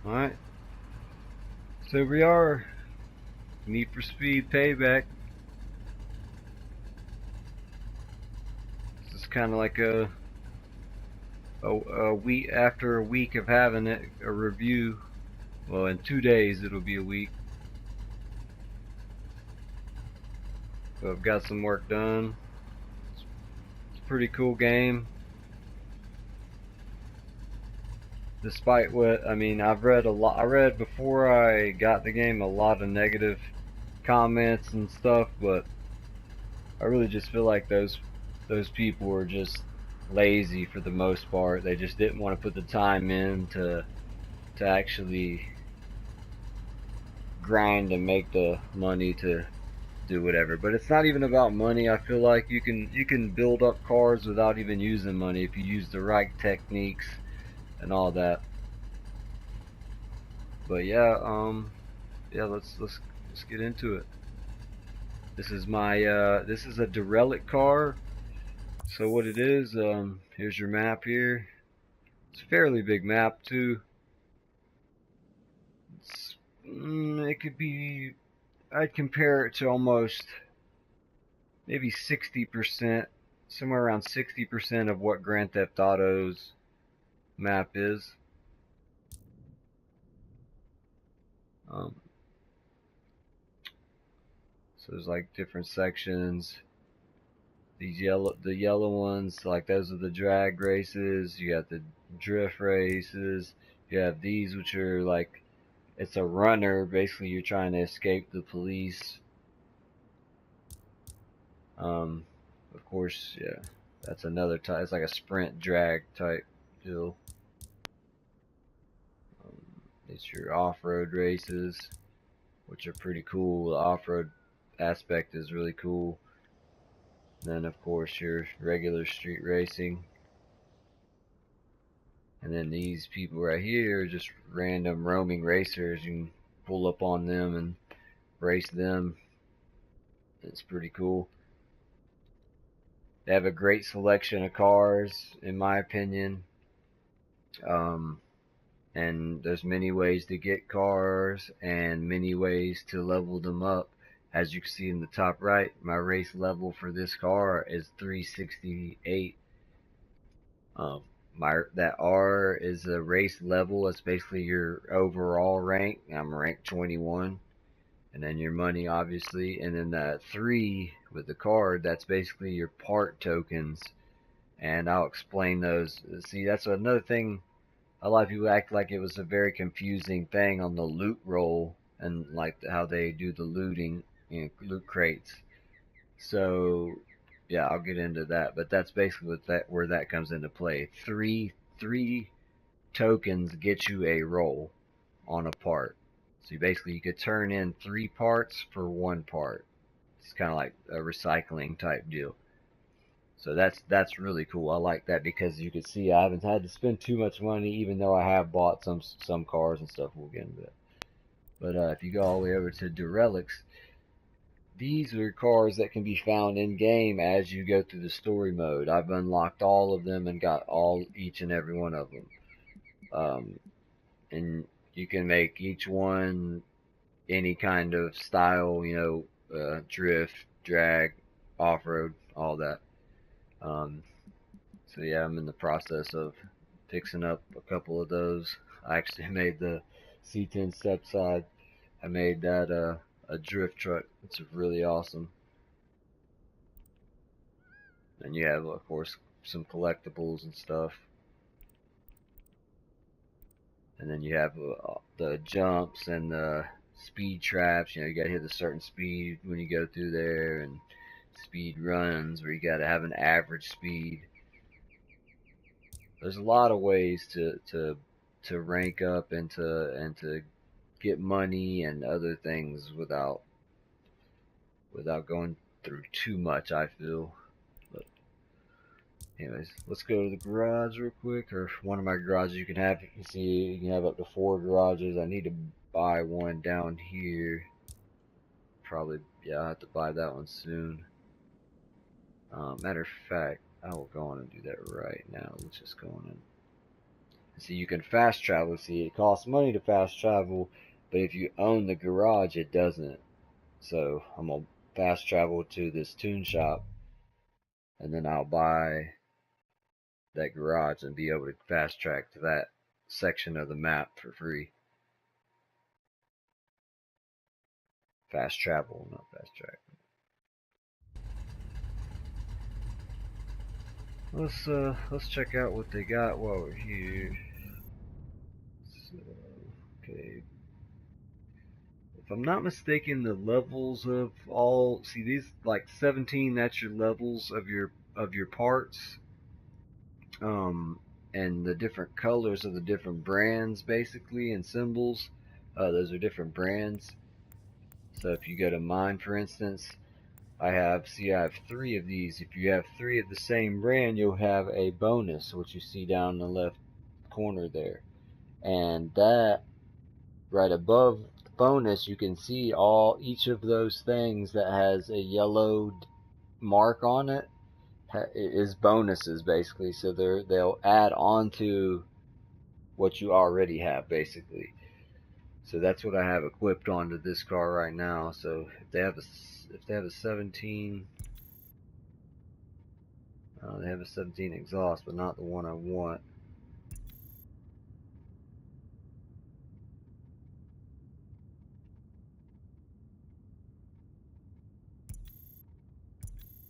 Alright, so we are Need for Speed Payback. This is kind of like a week after a week of having it, a review. Well, in 2 days it'll be a week. So I've got some work done. It's a pretty cool game. Despite what, I mean, I've read a lot. I read before I got the game a lot of negative comments and stuff, but I really just feel like those people were just lazy for the most part. They just didn't want to put the time in to actually grind and make the money to do whatever. But it's not even about money. I feel like you can build up cars without even using money if you use the right techniques and all that. But yeah, let's get into it. This is my this is a derelict car. So what it is, here's your map here. It's a fairly big map too. It could be, I'd compare it to almost maybe 60%, somewhere around 60% of what Grand Theft Auto's map is. Um, so there's like different sections. The yellow ones, like those are the drag races. You got the drift races. You have these, which are like, it's a runner. Basically, you're trying to escape the police. Um, of course, yeah, that's another type. It's like a sprint drag type deal. It's your off-road races, which are pretty cool. The off-road aspect is really cool. And then, of course, your regular street racing. And then these people right here are just random roaming racers. You can pull up on them and race them. It's pretty cool. They have a great selection of cars, in my opinion. Um, and there's many ways to get cars and many ways to level them up. As you can see in the top right, my race level for this car is 368. That R is a race level. It's basically your overall rank. I'm ranked 21, and then your money, obviously, and then that 3 with the card, that's basically your part tokens. And I'll explain those. See, that's another thing. A lot of people act like it was a very confusing thing on the loot roll and like how they do the looting, loot crates. So yeah, I'll get into that, but that's basically what that where that comes into play. Three tokens get you a roll on a part. So you could turn in 3 parts for 1 part. It's kind of like a recycling type deal. So that's really cool. I like that because you can see I haven't had to spend too much money, even though I have bought some cars and stuff. We'll get into that. But if you go all the way over to Derelicts, these are cars that can be found in game as you go through the story mode. I've unlocked all of them and got each and every one of them. And you can make each one any kind of style, drift, drag, off-road, all that. Um, So yeah, I'm in the process of fixing up a couple of those. I actually made the C10 step side. I made that a drift truck. It's really awesome. And you have, of course, some collectibles and stuff. And then you have the jumps and the speed traps. You gotta hit a certain speed when you go through there, and speed runs where you gotta have an average speed. There's a lot of ways to rank up and to get money and other things without going through too much, I feel. But anyways, let's go to the garage real quick, or one of my garages. You can have, you can see, you can have up to 4 garages. I need to buy one down here. Probably, yeah, I'll have to buy that one soon. Matter of fact, I will go on and do that right now. Let's just go on and See, you can fast travel. See, it costs money to fast travel, but if you own the garage, it doesn't. So I'm gonna fast travel to this tune shop, and then I'll buy that garage and be able to fast track to that section of the map for free. Fast travel, not fast track. Let's check out what they got while we're here. So, okay. If I'm not mistaken, the levels of all, see these like 17, that's your levels of your parts. And the different colors of the different brands basically and symbols. Those are different brands. So if you go to mine, for instance, I have 3 of these. If you have 3 of the same brand, you'll have a bonus, which you see down in the left corner there. And that right above the bonus, you can see each of those things that has a yellow mark on it is bonuses basically. So they'll add on to what you already have basically. So that's what I have equipped onto this car right now. So if they have a 17, they have a 17 exhaust, but not the one I want.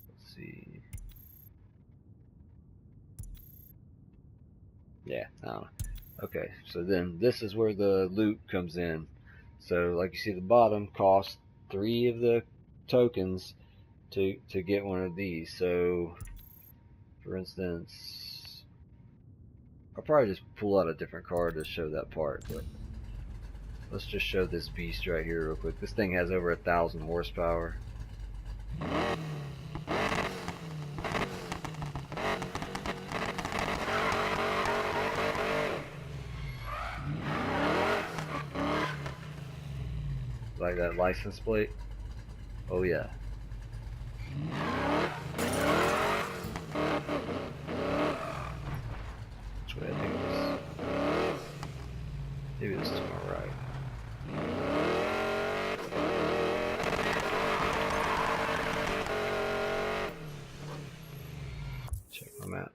Let's see. Yeah, I don't know. Okay, so then this is where the loot comes in. So like you see the bottom costs 3 of the tokens to get one of these. So for instance, I'll probably just pull out a different card to show that part, but let's just show this beast right here real quick. This thing has over 1,000 horsepower. Like that license plate? Oh yeah. Which way I think it was? Maybe this is to my right. Check my map.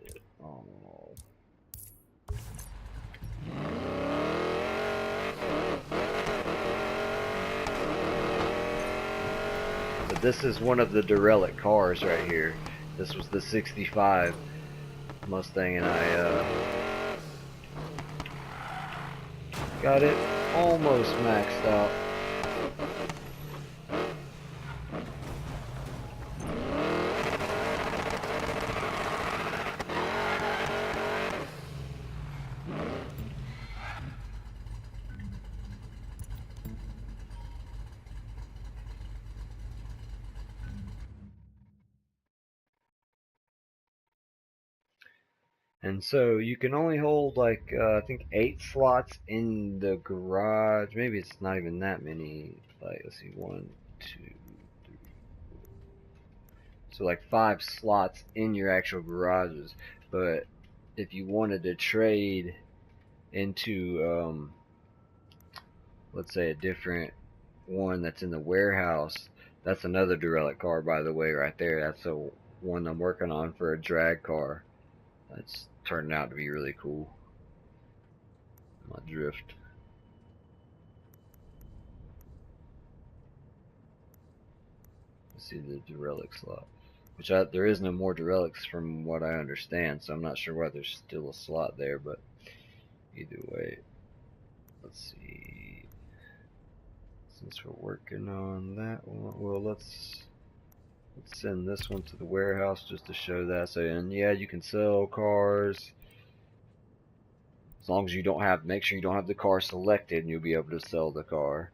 Yeah. Oh. But this is one of the derelict cars right here. This was the 65 Mustang, and I got it almost maxed out. And so you can only hold like I think 8 slots in the garage. Maybe it's not even that many. Like let's see, 1, 2, 3. So like 5 slots in your actual garages. But if you wanted to trade into let's say a different one that's in the warehouse, that's another derelict car by the way right there. That's the one I'm working on for a drag car. It's turning out to be really cool. My drift. Let's see the derelict slot. Which there is no more derelicts from what I understand, so I'm not sure why there's still a slot there, but either way. Let's see. Since we're working on that one, well let's send this one to the warehouse just to show that. So, and yeah, you can sell cars as long as you don't have, make sure you don't have the car selected, and you'll be able to sell the car.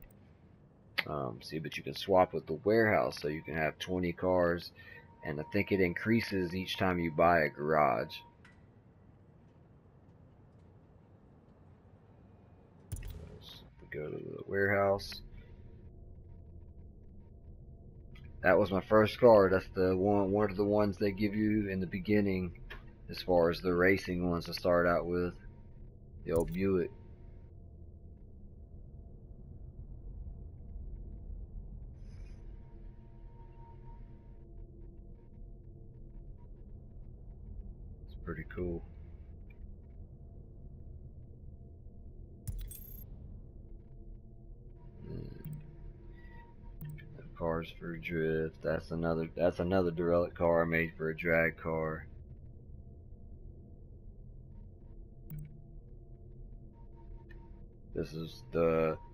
See, but you can swap with the warehouse, so you can have 20 cars, and I think it increases each time you buy a garage. So we go to the warehouse. That was my first car. That's the one of the ones they give you in the beginning as far as the racing ones to start out with. The old Buick. It's pretty cool. Cars for drift. That's another derelict car made for a drag car. This is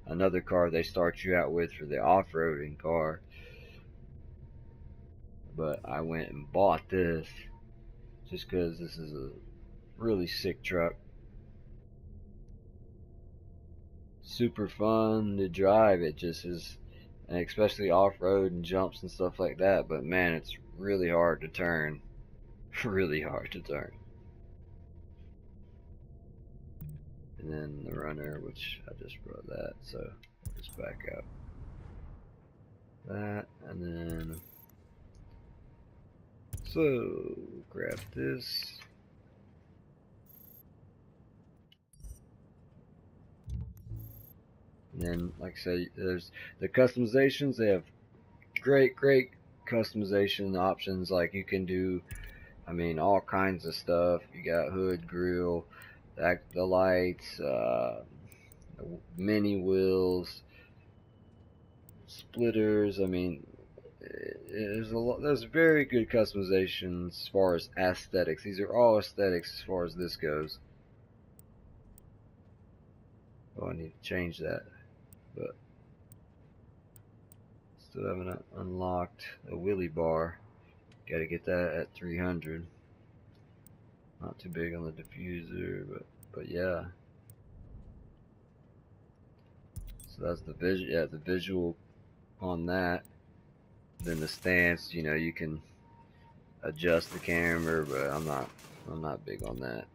another car they start you out with for the off-roading car. But I went and bought this just because this is a really sick truck. Super fun to drive. It just is, and especially off-road and jumps and stuff like that. But man, it's really hard to turn. Really hard to turn. And then the runner, which I just brought that, so I'll just back out. That, and then so grab this. And then, like I said, there's the customizations. They have great customization options. Like you can do, I mean, all kinds of stuff. You got hood, grill, the lights, mini wheels, splitters. I mean, there's very good customization as far as aesthetics. These are all aesthetics as far as this goes. Oh, I need to change that, but still haven't unlocked a wheelie bar. Got to get that at 300. Not too big on the diffuser, but yeah. So that's the visual. Yeah, the visual on that. Then the stance, you know, you can adjust the camera, but I'm not big on that.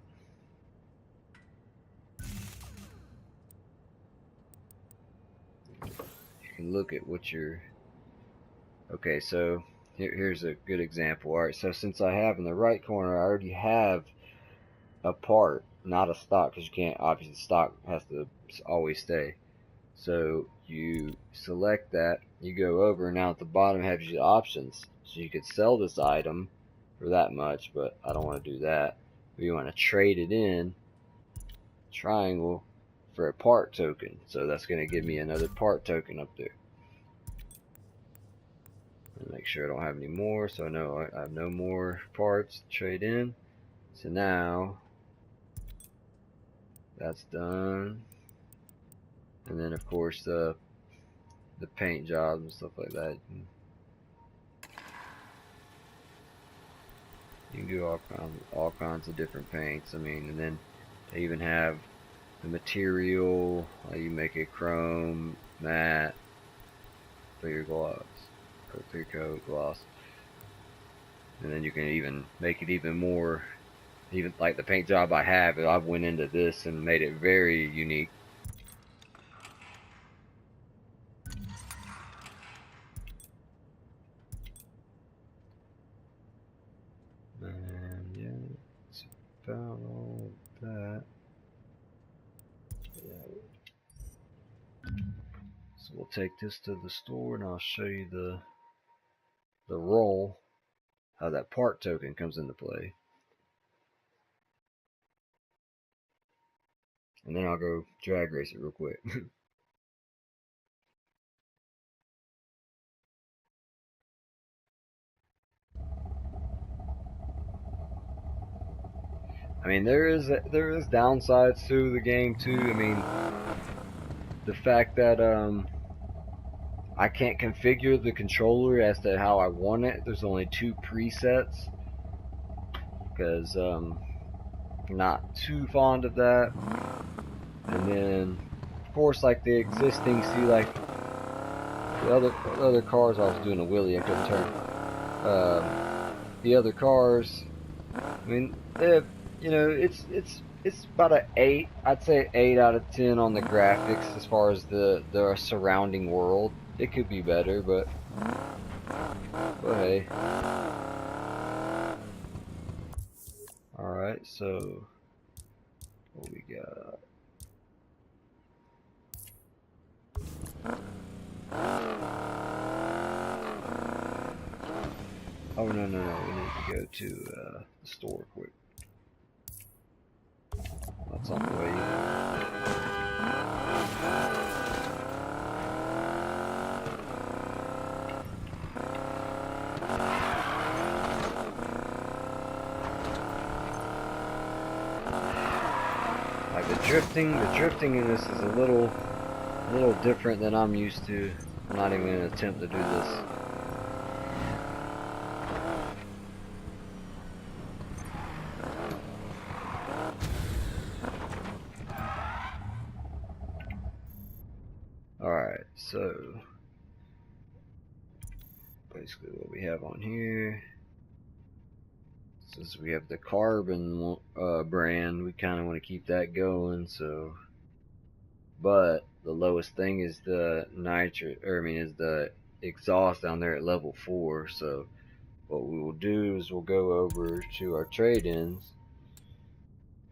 You can look at what you're. Okay, so here's a good example. Alright, so since I have in the right corner, I already have a part, not a stock, because you can't, obviously stock has to always stay. So you select that, you go over, now at the bottom it has your options. So you could sell this item for that much, but I don't want to do that. We want to trade it in, triangle, for a part token. So that's going to give me another part token up there. And make sure I don't have any more, so I know I have no more parts to trade in. So now that's done. And then of course the paint jobs and stuff like that. You can do all kinds of different paints. I mean, and then they even have the material. You make a chrome, matte, clear gloss, or clear coat gloss, and then you can even make it even more. Even like the paint job I have, I went into this and made it very unique. And yeah, it's about all that. Yeah. So we'll take this to the store and I'll show you the roll, how that part token comes into play. And then I'll go drag race it real quick. I mean, there is downsides to the game too. I mean, the fact that I can't configure the controller as to how I want it. There's only 2 presets because I'm not too fond of that. And then, of course, like the existing, see, like the other cars, I was doing a wheelie, I couldn't turn. The other cars, I mean, they have, you know, it's about an 8. I'd say 8 out of 10 on the graphics as far as the surrounding world. It could be better, but hey. All Alright, so what we got? Oh no, we need to go to the store quick. That's on the way. Like the drifting in this is a little different than I'm used to. I'm not even gonna attempt to do this. Alright, so basically what we have on here, since we have the carbon brand, we kind of want to keep that going. So, but the lowest thing is the is the exhaust down there at level 4. So what we will do is we'll go over to our trade-ins.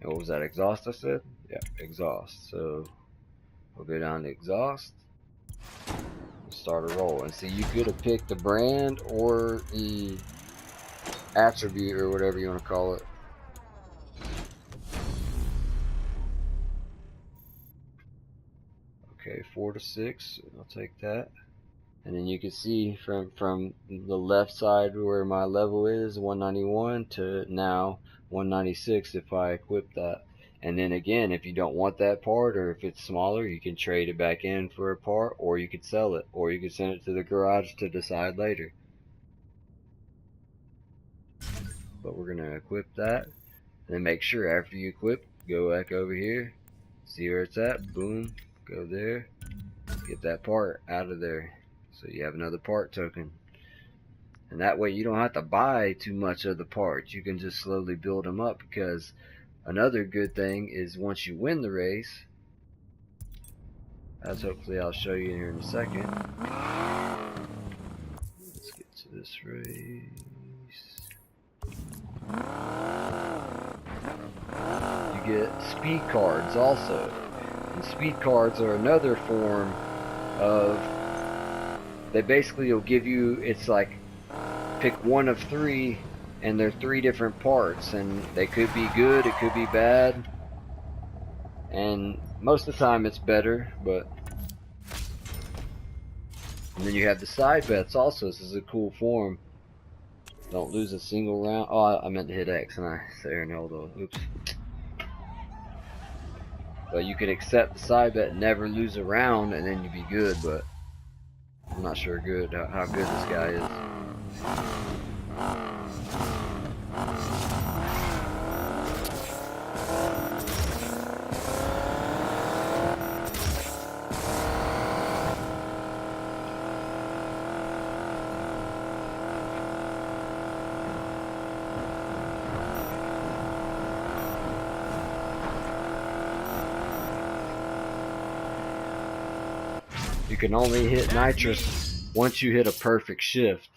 And what was that, exhaust I said? Yeah, exhaust. So we'll go down to exhaust, start a roll, and see, you could have picked the brand or the attribute or whatever you want to call it. Okay, 4 to 6, I'll take that. And then you can see from the left side where my level is 191 to now 196 if I equip that. And then again, if you don't want that part, or if it's smaller, you can trade it back in for a part, or you could sell it, or you could send it to the garage to decide later. But we're gonna equip that, and then make sure after you equip, go back over here, see where it's at, boom, go there, get that part out of there, so you have another part token. And that way you don't have to buy too much of the parts, you can just slowly build them up. Because another good thing is once you win the race, as hopefully I'll show you here in a second. Let's get to this race. You get speed cards also. And speed cards are another form of, they basically will give you, it's like pick one of 3, and they're 3 different parts, and they could be good, it could be bad, and most of the time it's better. But and then you have the side bets also. This is a cool form. Don't lose a single round. Oh, I meant to hit X and I sat here and held on. Oops. But you can accept the side bet, never lose a round, and then you'd be good. But I'm not sure how good this guy is. You can only hit nitrous once you hit a perfect shift.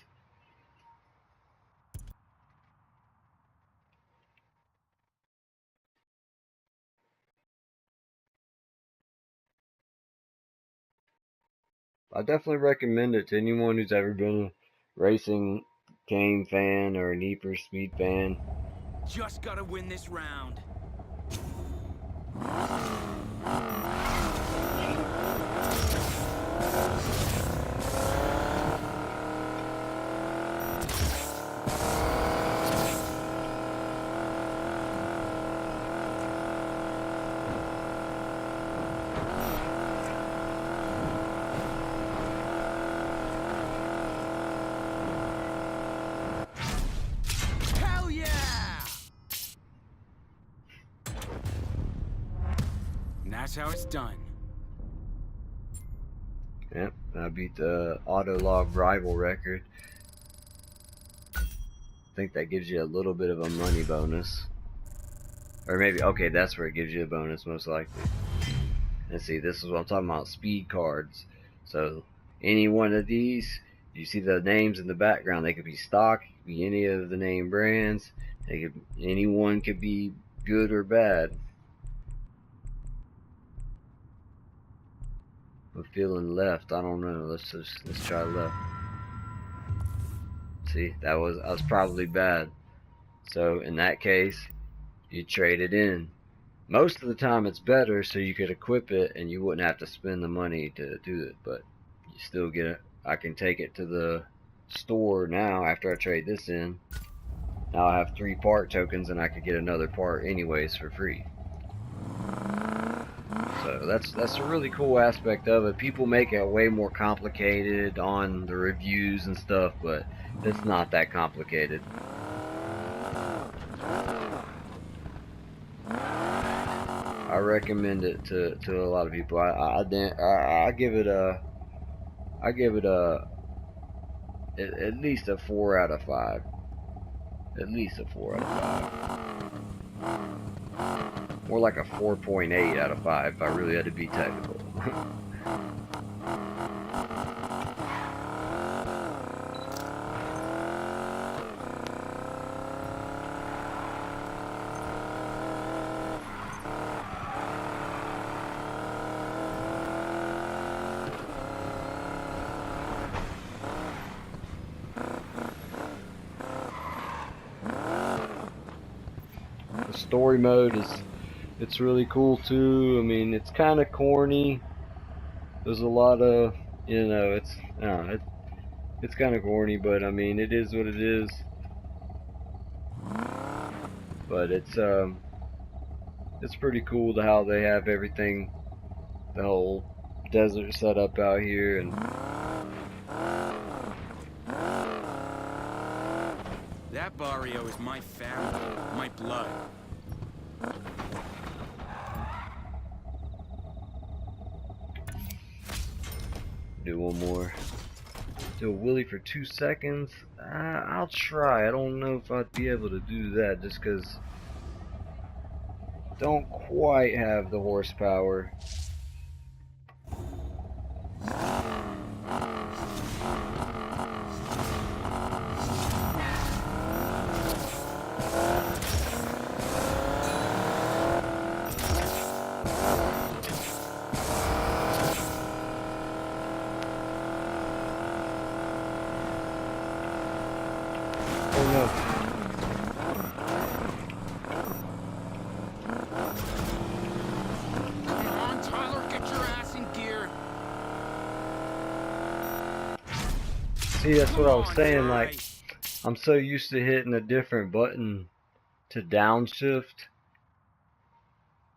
I definitely recommend it to anyone who's ever been a racing game fan or a Need for Speed fan. Just gotta win this round. Hell yeah! And that's how it's done. Yep, I beat the Autolog rival record. I think that gives you a little bit of a money bonus. Or maybe, okay, that's where it gives you a bonus most likely. And see, this is what I'm talking about, speed cards. So, any one of these, you see the names in the background, they could be stock, it could be any of the name brands. Anyone could be good or bad. I'm feeling left. I don't know. Let's try left. See, I was probably bad. So in that case, you trade it in. Most of the time it's better, so you could equip it and you wouldn't have to spend the money to do it. But you still get it. I can take it to the store now after I trade this in. Now I have 3 part tokens and I could get another part anyways for free. So that's a really cool aspect of it. People make it way more complicated on the reviews and stuff, but it's not that complicated. I recommend it to a lot of people. I give it at least a 4 out of 5. At least a 4 out of 5. More like a 4.8 out of 5 if I really had to be technical. The story mode it's really cool too. I mean, it's kind of corny. There's a lot of, it's kind of corny, but I mean, it is what it is. But it's pretty cool to how they have everything, the whole desert set up out here, and That barrio is my family, my blood. do one more. Do a wheelie for 2 seconds. I'll try. I don't know if I'd be able to do that just because don't quite have the horsepower. Oh no. Come on, Tyler, get your ass in gear. See, that's what I was Come on, saying. guy. Like, I'm so used to hitting a different button to downshift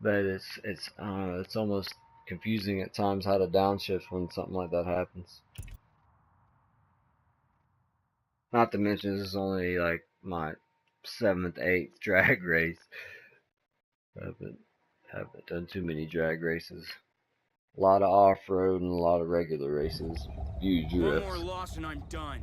that it's almost confusing at times how to downshift when something like that happens. Not to mention this is only like my 7th, 8th drag race. I haven't done too many drag races. A lot of off-road and a lot of regular races. Few One more drifts. loss and I'm done.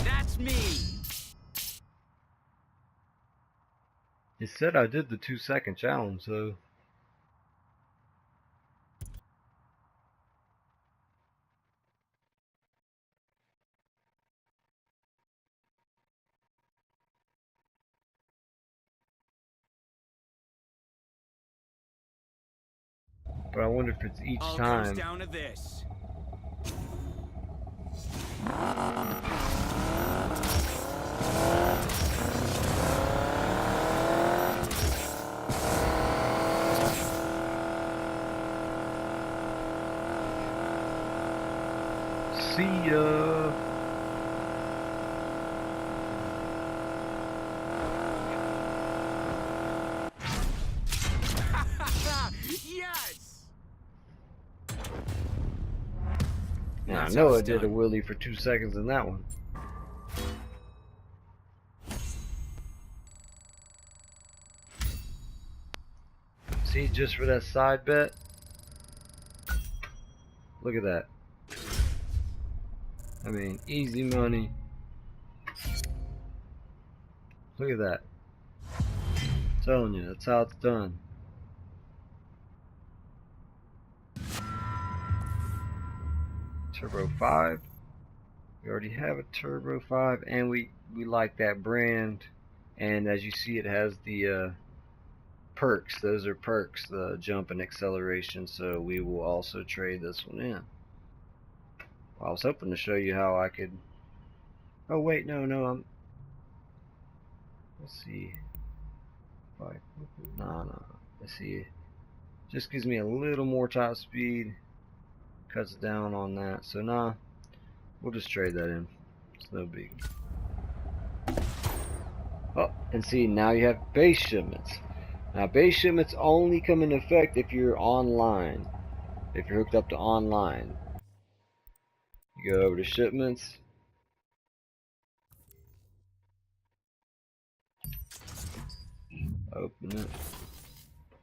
That's me. It said I did the 2-second challenge, so but I wonder if it's each All time. comes down to this. See ya. Yes. Now, I That's know how I it's did a done. wheelie for 2 seconds in that one. See, just for that side bet. Look at that. I mean, easy money. Look at that. I'm telling you, that's how it's done. Turbo 5. We already have a Turbo 5, and we like that brand. And as you see, it has the perks. Those are perks, the jump and acceleration. So we will also trade this one in. I was hoping to show you how I could. Oh wait, no. Let's see. No. Let's see. Just gives me a little more top speed. Cuts down on that. So nah, we'll just trade that in. It's no big. Oh, and see, now you have base shipments. Now base shipments only come into effect if you're online. If you're hooked up to online. You go over to shipments. Open it.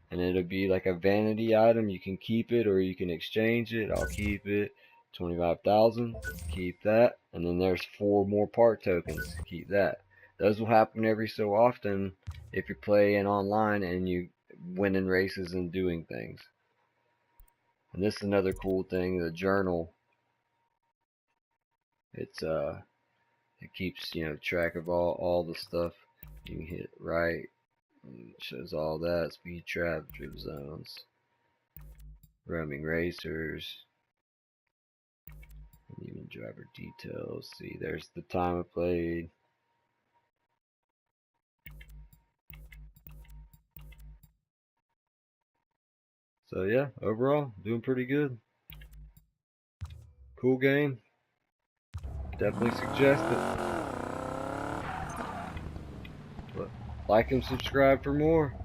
And it'll be like a vanity item. You can keep it or you can exchange it. I'll keep it. 25,000. Keep that. And then there's 4 more part tokens. Keep that. Those will happen every so often if you're playing online and you winning races and doing things. And this is another cool thing, the journal. It keeps, you know, track of all the stuff. You can hit right. And it shows all that. Speed trap, drift zones, roaming racers, and even driver details. See, there's the time I played. So yeah, overall, doing pretty good. Cool game. Definitely suggest it. But like and subscribe for more.